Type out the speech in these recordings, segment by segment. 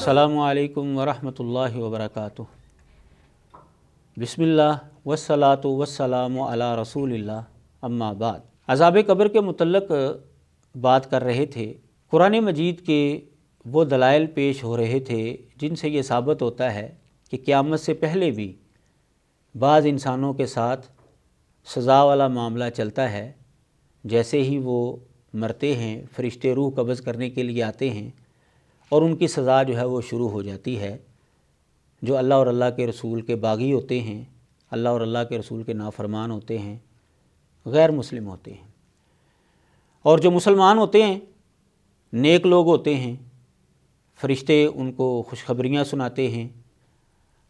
अस्सलामु अलैकुम वरहमतुल्लाहि वबरकातुहू। बिस्मिल्लाह वस्सलातु वस्सलामु अला रसूलिल्लाह, अम्मा बाद। अज़ाब कब्र के मुतल्लक़ बात कर रहे थे। कुरान मजीद के वो दलाइल पेश हो रहे थे जिनसे ये साबित होता है कि क़यामत से पहले भी बाज़ इंसानों के साथ सज़ा वाला मामला चलता है। जैसे ही वो मरते हैं, फ़रिश्ते रूह कब्ज़ करने के लिए आते हैं और उनकी सज़ा जो है वो शुरू हो जाती है। जो अल्लाह और अल्लाह के रसूल के बागी होते हैं, अल्लाह और अल्लाह के रसूल के नाफरमान होते हैं, गैर मुस्लिम होते हैं, और जो मुसलमान होते हैं, नेक लोग होते हैं, फ़रिश्ते उनको खुशखबरियाँ सुनाते हैं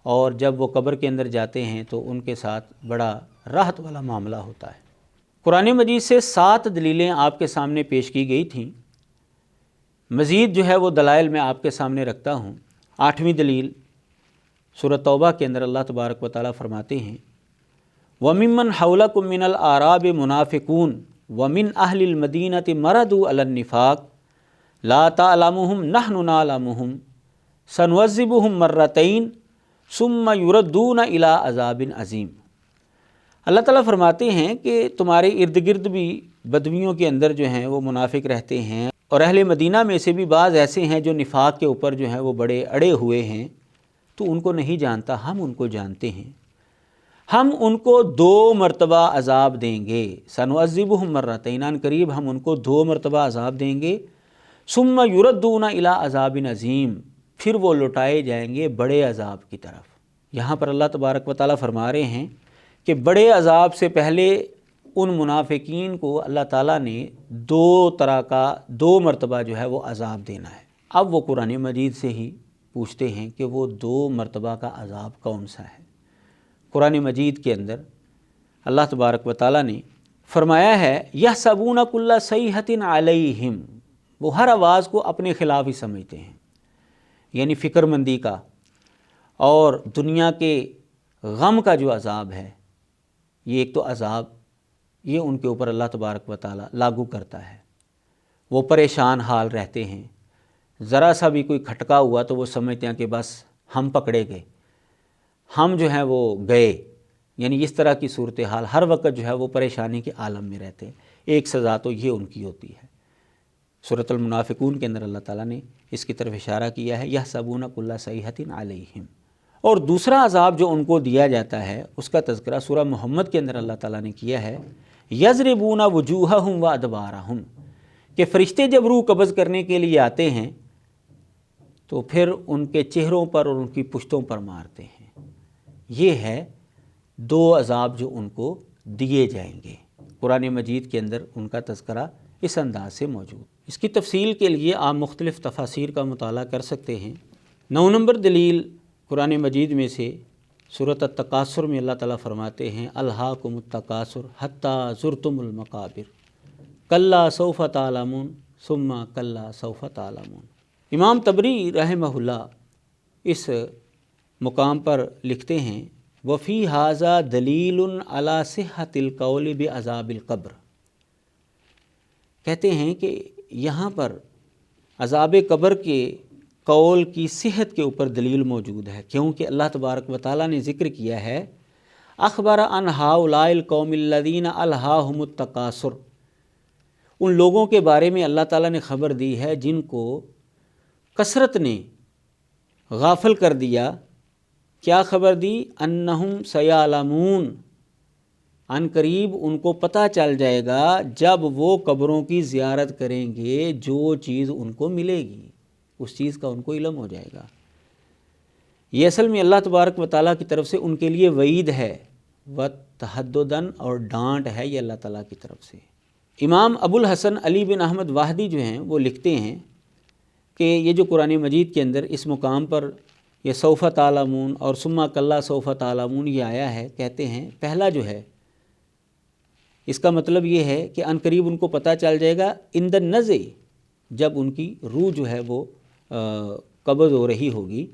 और जब वो कब्र के अंदर जाते हैं तो उनके साथ बड़ा राहत वाला मामला होता है। कुरान मजीद से 7 दलीलें आपके सामने पेश की गई थीं। मज़ीद जो है वो दलाइल मैं आपके सामने रखता हूँ। 8वीं दलील सूरह तौबा के अंदर अल्लाह तबारक व तआला फरमाते हैं, वमिम्मन हौलकुम मिनल आराब मुनाफ़िकून वमिन अहलिल मदीनति मरदू अलन निफ़ाक़ ला तालमुहुम नहनु नालमुहुम सनुअज़्ज़िबुहुम मर्रतैन सुम्मा युरद्दून इला अज़ाबिन अज़ीम। अल्लाह ताला फरमाते हैं कि तुम्हारे इर्द गिर्द भी बदवियों के अंदर जो हैं वो मुनाफिक रहते हैं, और अहले मदीना में से भी बाज़ ऐसे हैं जो निफाक के ऊपर जो हैं वो बड़े अड़े हुए हैं। तो उनको नहीं जानता, हम उनको जानते हैं। हम उनको 2 मरतबा अज़ाब देंगे। सनुअज़्ज़िबुहुम मर्रतैन, करीब हम उनको 2 मरतबा अज़ाब देंगे। सुम्मा युरद्दूना इला अज़ाबिन अज़ीम, फिर वो लौटाए जाएंगे बड़े अज़ाब की तरफ। यहाँ पर अल्लाह तबारक व तआला फरमा रहे हैं कि बड़े अज़ाब से पहले उन मुनाफिकीन को अल्लाह ताला ने 2 मरतबा जो है वो अज़ाब देना है। अब वो कुरान मजीद से ही पूछते हैं कि वो 2 मरतबा का अज़ाब कौन सा है। कुरान मजीद के अंदर अल्लाह तबारक व तआला ने फरमाया है, यहसबून कुल्ला सईहतिन अलैहिम, वो हर आवाज़ को अपने ख़िलाफ़ ही समझते हैं, यानी फ़िक्रमंदी का और दुनिया के गम का जो अज़ाब है, ये एक तो अज़ाब ये उनके ऊपर अल्लाह तबारक व तआला लागू करता है। वो परेशान हाल रहते हैं, ज़रा सा भी कोई खटका हुआ तो वो समझते हैं कि बस हम पकड़े गए, हम जो हैं वो गए, यानी इस तरह की सूरत हाल हर वक्त जो है वो परेशानी के आलम में रहते हैं। एक सज़ा तो ये उनकी होती है। सूरतुल मुनाफ़िकून के अंदर अल्लाह ताला ने इसकी तरफ इशारा किया है, यहसबून कुल्ला सईहतिन अलैहिम। और दूसरा अज़ाब जो उनको दिया जाता है उसका तज़किरा सूरह मोहम्मद के अंदर अल्लाह ताला ने किया है, यज़रिबूना वजूहहुम व अदबारहुम, कि फ़रिश्ते जब रूह कब्ज़ करने के लिए आते हैं तो फिर उनके चेहरों पर और उनकी पुश्तों पर मारते हैं। ये है 2 अज़ाब जो उनको दिए जाएंगे। कुरान मजीद के अंदर उनका तज़किरा इस अंदाज से मौजूद। इसकी तफसील के लिए आप मुख्तलिफ़ तफासीर का मुताला कर सकते हैं। 9 नंबर दलील कुरान मजीद में से सूरत अत-तकासुर में अल्लाह ताला फरमाते हैं, अल्हाकुमुत तकासुर हत्ता ज़ुरतुमुल मकाबिर कल्ला सौफ़ तालमून सुम्मा कल्ला सौफ़ तालमून। इमाम तबरी रहमहुल्लाह इस मुकाम पर लिखते हैं, वफ़ी हाज़ा दलीलुन अला सिहतिल कौलि बिअज़ाबिल क़ब्र। कहते हैं कि यहाँ पर अज़ाब कब्र के कौल की सेहत के ऊपर दलील मौजूद है, क्योंकि अल्लाह तबारक व तआला ने ज़िक्र किया है, अख़बर अन हाउलाइल कौमिल्लज़ीना अल्हाहुमुत तकासुर, उन लोगों के बारे में अल्लाह ताला ने ख़बर दी है जिनको कसरत ने गाफिल कर दिया। क्या ख़बर दी? अन्नहुम सयालमून, अन करीब उनको पता चल जाएगा जब वो कब्रों की ज़ियारत करेंगे, जो चीज़ उनको मिलेगी उस चीज़ का उनको इल्म हो जाएगा। ये असल में अल्लाह तबारक व तआला की तरफ से उनके लिए वईद है, व तहद्दुदन, और डांट है ये अल्लाह ताला की तरफ से। इमाम अबुल हसन अली बिन अहमद वाहदी जो हैं वो लिखते हैं कि ये जो कुरान मजीद के अंदर इस मुकाम पर ये सौफ़ तालमून और सुम्मा कल्ला सौफ़ तालमून ये आया है, कहते हैं पहला जो है इसका मतलब ये है कि अनकरीब उनको पता चल जाएगा इंद नज़े, जब उनकी रूह जो है वो कब्ज़ हो रही होगी,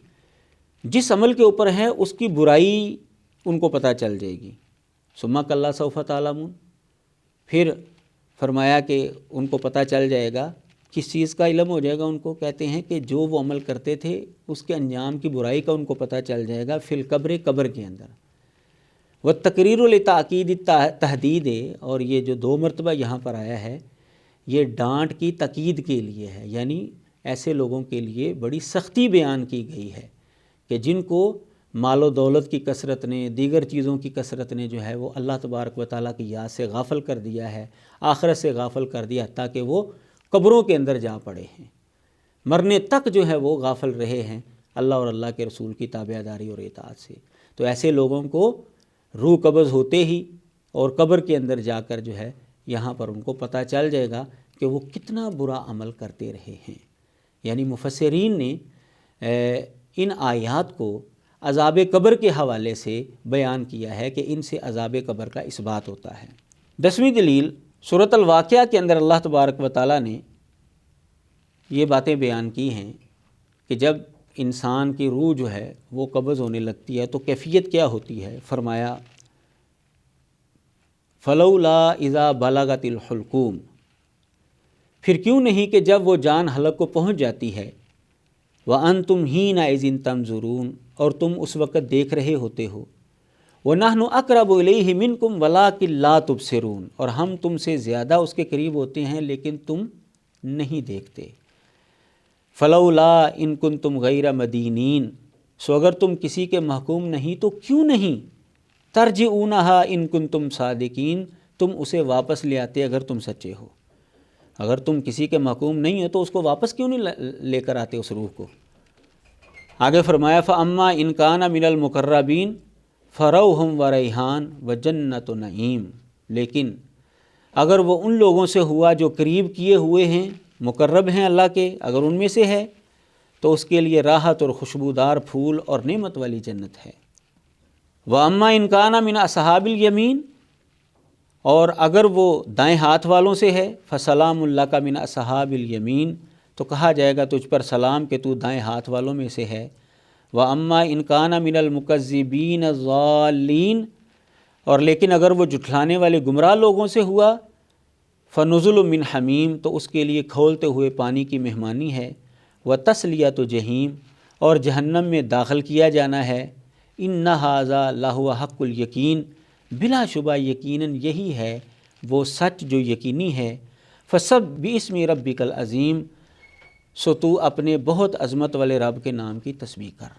जिस अमल के ऊपर है उसकी बुराई उनको पता चल जाएगी। सुम्मा कल्ला सौफ़ तालमून, फिर फरमाया कि उनको पता चल जाएगा کس چیز کا علم ہو جائے گا ان کو؟ کہتے ہیں کہ جو وہ عمل کرتے تھے اس کے انجام کی برائی کا ان کو پتہ چل جائے گا فی القبر، قبر کے اندر۔ وہ تقریر لتاکید تحدید، اور یہ جو 2 مرتبہ یہاں پر آیا ہے یہ ڈانٹ کی تاکید کے لیے ہے، یعنی ایسے لوگوں کے لیے بڑی سختی بیان کی گئی ہے کہ جن کو مال و دولت کی کثرت نے، دیگر چیزوں کی کثرت نے جو ہے وہ اللہ تبارک و تعالیٰ کی یاد سے غافل کر دیا ہے، آخرت سے غافل کر دیا، تاکہ وہ قبروں کے اندر جا پڑے ہیں، مرنے تک جو ہے وہ غافل رہے ہیں اللہ اور اللہ کے رسول کی تابعداری اور اطاعت سے۔ تو ایسے لوگوں کو روح قبض ہوتے ہی اور قبر کے اندر جا کر جو ہے یہاں پر ان کو پتہ چل جائے گا کہ وہ کتنا برا عمل کرتے رہے ہیں۔ یعنی مفسرین نے ان آیات کو عذاب قبر کے حوالے سے بیان کیا ہے کہ ان سے عذاب قبر کا اثبات ہوتا ہے۔ 10ویں دلیل سورۃ الواقعہ کے اندر اللہ تبارک و تعالیٰ نے یہ باتیں بیان کی ہیں کہ جب انسان کی روح جو ہے وہ قبض ہونے لگتی ہے تو کیفیت کیا ہوتی ہے۔ فرمایا فلولا اذا بلغت الحلقوم، پھر کیوں نہیں کہ جب وہ جان حلق کو پہنچ جاتی ہے، وَأَنْتُمْ حِينَئِذٍ تَنظُرُونَ، اور تم اس وقت دیکھ رہے ہوتے ہو، وَنَحْنُ أَقْرَبُ إِلَيْهِ مِنْكُمْ وَلَٰكِن لَا تُبْصِرُونَ، اور ہم تم سے زیادہ اس کے قریب ہوتے ہیں لیکن تم نہیں دیکھتے۔ فَلَوْلَا إِن كُنْتُمْ غَيْرَ مَدِينِينَ، سو اگر تم کسی کے محکوم نہیں تو کیوں نہیں ترجعونها إن كنتم صادقین، تم اسے واپس لے آتے اگر تم سچے ہو۔ اگر تم کسی کے محکوم نہیں ہو تو اس کو واپس کیوں نہیں لے کر آتے اس روح کو؟ آگے فرمایا فَأَمَّا إِن كَانَ مِنَ الْمُقَرَّبِينَ فَرَوْحٌ وَرَيْحَانٌ وَجَنَّتُ نَعِيمٍ، لیکن اگر وہ ان لوگوں سے ہوا جو قریب کیے ہوئے ہیں، مقرب ہیں اللہ کے، اگر ان میں سے ہے تو اس کے لیے راحت اور خوشبودار پھول اور نعمت والی جنت ہے۔ وَأَمَّا إِن كَانَ مِنْ أَصْحَابِ الْيَمِينِ، اور اگر وہ دائیں ہاتھ والوں سے ہے، فَسَلَامٌ لَكَ مِنْ أَصْحَابِ الْيَمِينِ، تو کہا جائے گا تجھ پر سلام کہ تو دائیں ہاتھ والوں میں سے ہے۔ وَأَمَّا إِن كَانَ مِنَ الْمُكَذِّبِينَ الضَّالِّينَ، اور لیکن اگر وہ جھٹلانے والے گمراہ لوگوں سے ہوا، فَنُزُلٌ مِّنْ حَمِيمٍ، تو اس کے لیے کھولتے ہوئے پانی کی مہمانی ہے۔ وَتَصْلِيَةُ جَحِيمٍ، اور جہنم میں داخل کیا جانا ہے۔ إِنَّ هَٰذَا لَهُوَ حَقُّ الْيَقِينِ، بلا شبہ یقیناً یہی ہے وہ سچ جو یقینی ہے۔ فَسَبِّحْ بِاسْمِ رَبِّكَ الْعَظِيمِ، سو تو اپنے بہت عظمت والے رب کے نام کی تسبیح کر۔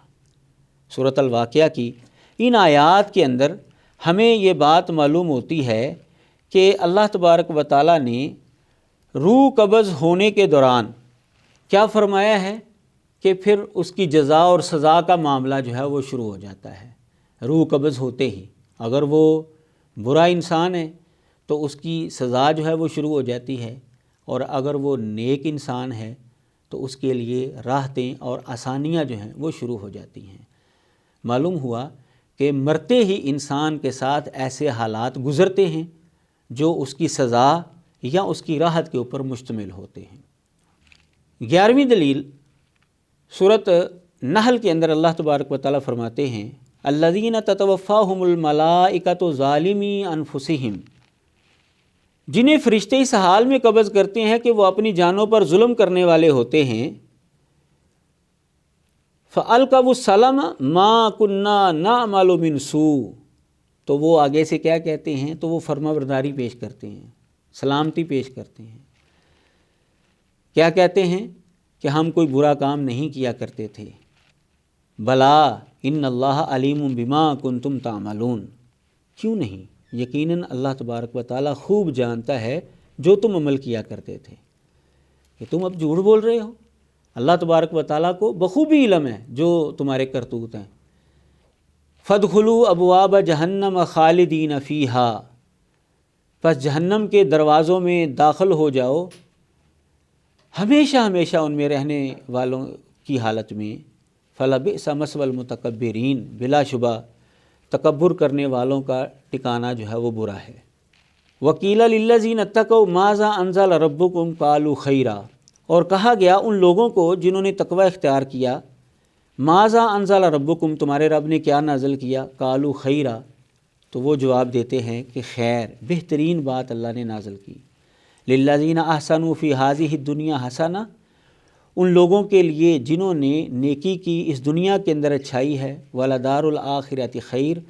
سورۃ الواقعہ کی ان آیات کے اندر ہمیں یہ بات معلوم ہوتی ہے کہ اللہ تبارک و تعالیٰ نے روح قبض ہونے کے دوران کیا فرمایا ہے کہ پھر اس کی جزا اور سزا کا معاملہ جو ہے وہ شروع ہو جاتا ہے۔ روح قبض ہوتے ہی اگر وہ برا انسان ہے تو اس کی سزا جو ہے وہ شروع ہو جاتی ہے، اور اگر وہ نیک انسان ہے تو اس کے لیے راحتیں اور آسانیاں جو ہیں وہ شروع ہو جاتی ہیں۔ معلوم ہوا کہ مرتے ہی انسان کے ساتھ ایسے حالات گزرتے ہیں جو اس کی سزا یا اس کی راحت کے اوپر مشتمل ہوتے ہیں۔ 11ویں دلیل سورۃ نحل کے اندر اللہ تبارک و تعالیٰ فرماتے ہیں الذین تتوفاہم الملائکۃ ظالمی انفسہم، جنہیں فرشتے اس حال میں قبض کرتے ہیں کہ وہ اپنی جانوں پر ظلم کرنے والے ہوتے ہیں۔ فَأَلْقَوُا السَّلَامَ مَا كُنَّا نَعْمَلُ مِنْ سُوءٍ، تو وہ آگے سے کیا کہتے ہیں؟ تو وہ فرمانبرداری پیش کرتے ہیں، سلامتی پیش کرتے ہیں۔ کیا کہتے ہیں؟ کہ ہم کوئی برا کام نہیں کیا کرتے تھے۔ بلا ان اللہ علیم بما کنتم تعملون، کیوں نہیں؟ یقیناً اللہ تبارک و تعالیٰ خوب جانتا ہے جو تم عمل کیا کرتے تھے، کہ تم اب جھوٹ بول رہے ہو۔ اللہ تبارک و تعالیٰ کو بخوبی علم ہے جو تمہارے کرتوت ہیں۔ فَادْخُلُوا أَبْوَابَ جَهَنَّمَ خَالِدِينَ فِيهَا، پس جہنم کے دروازوں میں داخل ہو جاؤ ہمیشہ ہمیشہ ان میں رہنے والوں کی حالت میں۔ فَلَبِئْسَ مَثْوَى الْمُتَكَبِّرِينَ، بلا شبہ تکبر کرنے والوں کا ٹھکانہ جو ہے وہ برا ہے۔ وَقِيلَ لِلَّذِينَ اتَّقَوْا مَاذَا أَنزَلَ رَبُّكُمْ قَالُوا خَيْرًا، اور کہا گیا ان لوگوں کو جنہوں نے تقوی اختیار کیا، ماذا انزل ربکم، تمہارے رب نے کیا نازل کیا؟ قالوا خیرا، تو وہ جواب دیتے ہیں کہ خیر، بہترین بات اللہ نے نازل کی۔ लिल्लज़ीना अहसनू फ़ी हाज़िहि दुनिया हसना, उन लोगों के लिए जिन्होंने नेकी की इस दुनिया के अंदर अच्छाई है, वलदारुल आखिरति खैर,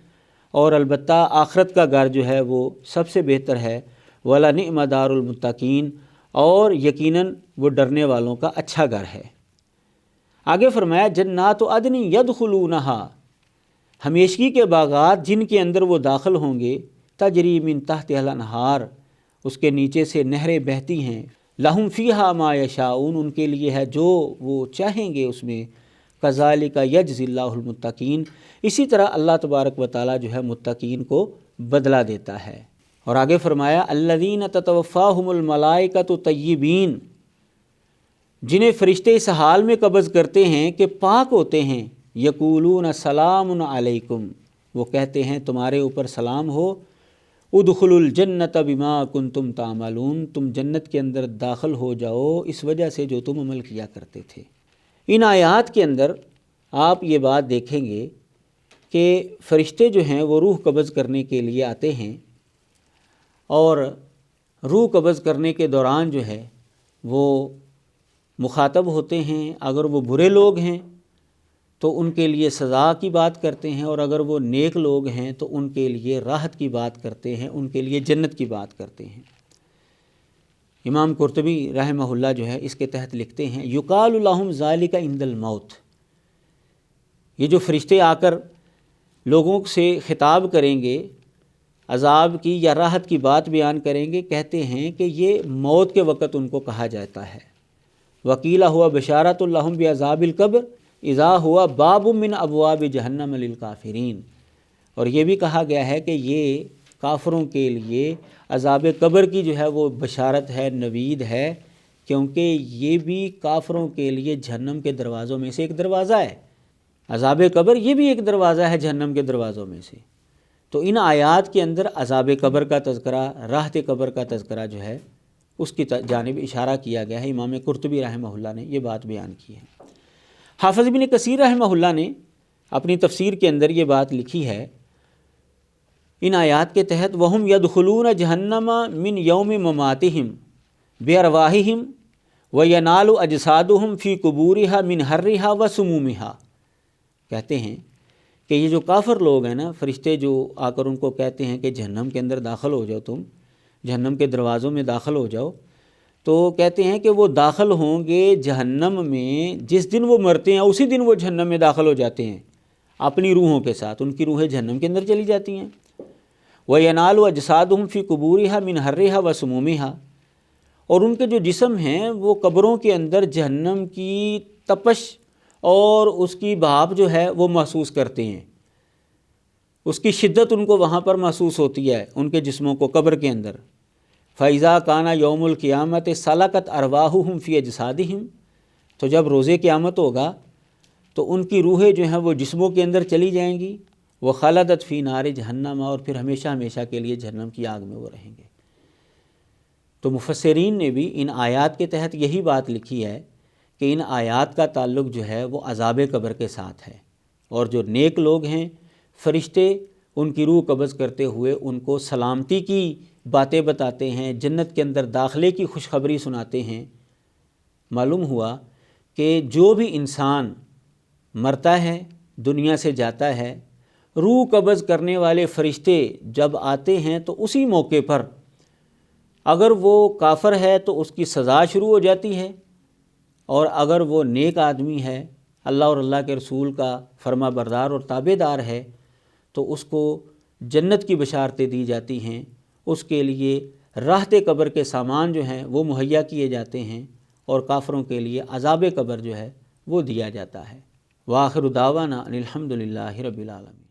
और अलबत्ता आखरत का घर जो है वो सबसे बेहतर है, वला निअम दारुल मुत्तकीन, और यकीनन वो डरने वालों का अच्छा घर है। आगे फरमाया जन्नातु अदनी यदखुलूनहा, हमेशगी के बागात जिनके अंदर वो दाखिल होंगे, तजरी मिन तहतिहल अनहार, उसके नीचे से नहरें बहती हैं, लहुम फ़ीहा मा यशाऊन, उनके लिए है जो वो चाहेंगे उसमें, कज़ालिका यजज़िल्लाहुल मुत्तकीन, इसी तरह अल्लाह तबारक व तआला जो है मुत्तकीन को बदला देता है। और आगे फरमाया अल्लज़ीना ततवफ़्फ़ाहुमुल मलाइकतु तय्यिबीन, जिन्हें फ़रिश्ते इस हाल में कब्ज़ करते हैं कि पाक होते हैं, यक़ूलून सलामुन अलैकुम, वो कहते हैं तुम्हारे ऊपर सलाम हो, उदखुलुल जन्नत बिमा कुंतुम तामलून, तुम जन्नत के अंदर दाखिल हो जाओ इस वजह से जो तुम अमल किया करते थे। इन आयात के अंदर आप ये बात देखेंगे कि फ़रिश्ते जो हैं वो रूह कब्ज़ करने के लिए आते हैं, और रूह कब्ज़ करने के दौरान जो है वो मुखातब होते हैं। अगर वो बुरे लोग हैं तो उनके लिए सज़ा की बात करते हैं, और अगर वो नेक लोग हैं तो उनके लिए राहत की बात करते हैं, उनके लिए जन्नत की बात करते हैं। इमाम कुर्तबी रहमहुल्लाह जो है इसके तहत लिखते हैं युकालु लहुम ज़ालिका इंदल मौत, ये जो फ़रिश्ते आकर लोगों से खिताब करेंगे, अज़ाब की या राहत की बात बयान करेंगे, कहते हैं कि ये मौत के वक़्त उनको कहा जाता है। वकीला हुआ बशारतुल लहुम बिअज़ाबिल क़ब्र इज़ा हुआ बाबु मिन अबवाब जहन्नम लिल काफिरीन, और ये भी कहा गया है कि ये काफ़रों के लिए अज़ाब कब्र की जो है वो बशारत है, नवीद है, क्योंकि ये भी काफ़रों के लिए जहन्नम के दरवाज़ों में से एक दरवाज़ा है। अज़ाब कब्र ये भी एक दरवाज़ा है जहन्नम के दरवाज़ों में से। तो इन आयात के अंदर अज़ाब कब्र का तज़किरा, राहत कब्र का तज़किरा जो है उसकी जानिब इशारा किया गया है। इमाम कुर्तबी रहमहुल्लाह ने ये बात बयान की है। हाफ़िज़ इब्न कसीर रहमहुल्लाह ने अपनी तफसीर के अंदर ये बात लिखी है इन आयात के तहत, वहुम यदखुलून जहन्नम मिन यौम ममातिहिम बिअरवाहिहिम व यनालु अजसादुहुम फ़ी कुबूरिहा मिन हर्रिहा व सुमूमिहा। कहते हैं कि ये जो काफ़िर लोग हैं ना, फ़रिश्ते जो आकर उनको कहते हैं कि जहन्नम के अंदर दाखिल हो जाओ, तुम जहन्नम के दरवाज़ों में दाखिल हो जाओ, तो कहते हैं कि वो दाखिल होंगे जहन्नम में, जिस दिन वो मरते हैं उसी दिन वो जहन्नम में दाखिल हो जाते हैं अपनी रूहों के साथ, उनकी रूहें जहन्नम के अंदर चली जाती हैं। व यनालु अजसादुहुम फ़ी कुबूरिहा मिन हर्रिहा व सुमूमिहा, और उनके जो जिस्म हैं वो कब्रों के अंदर जहन्नम की तपश और उसकी भाप जो है वो महसूस करते हैं, उसकी शिद्दत उनको वहाँ पर महसूस होती है उनके जिस्मों को कब्र के अंदर। फ़ैज़ा काना यौमुल क़ियामत सलकत अरवाहुहुम फ़ी अजसादिहिम, तो जब रोज़े क़ियामत होगा तो उनकी रूहें जो हैं वो जिस्मों के अंदर चली जाएंगी, व खलदत फ़ी नार जहन्नम, और फिर हमेशा हमेशा के लिए जहन्नम की आग में वो रहेंगे। तो मुफस्सिरीन ने भी इन आयात के तहत यही बात लिखी है कि इन आयात का ताल्लुक़ जो है वो अज़ाब कब्र के साथ है, और जो नेक लोग हैं फ़रिश्ते उनकी रूह कब्ज़ करते हुए उनको सलामती की बातें बताते हैं, जन्नत के अंदर दाखिले की खुशखबरी सुनाते हैं। मालूम हुआ कि जो भी इंसान मरता है, दुनिया से जाता है, रूह कब्ज़ करने वाले फ़रिश्ते जब आते हैं तो उसी मौके पर अगर वो काफ़िर है तो उसकी सज़ा शुरू हो जाती है, और अगर वो नेक आदमी है, अल्लाह और अल्लाह के रसूल का फरमा बरदार और ताबेदार है, तो उसको जन्नत की बशारतें दी जाती हैं, उसके लिए राहत कब्र के सामान जो हैं वो मुहैया किए जाते हैं, और काफ़रों के लिए अज़ाब कब्र जो है वो दिया जाता है। व आखिर दावाना अनिल हम्दुलिल्लाहि रब्बिल आलमीन।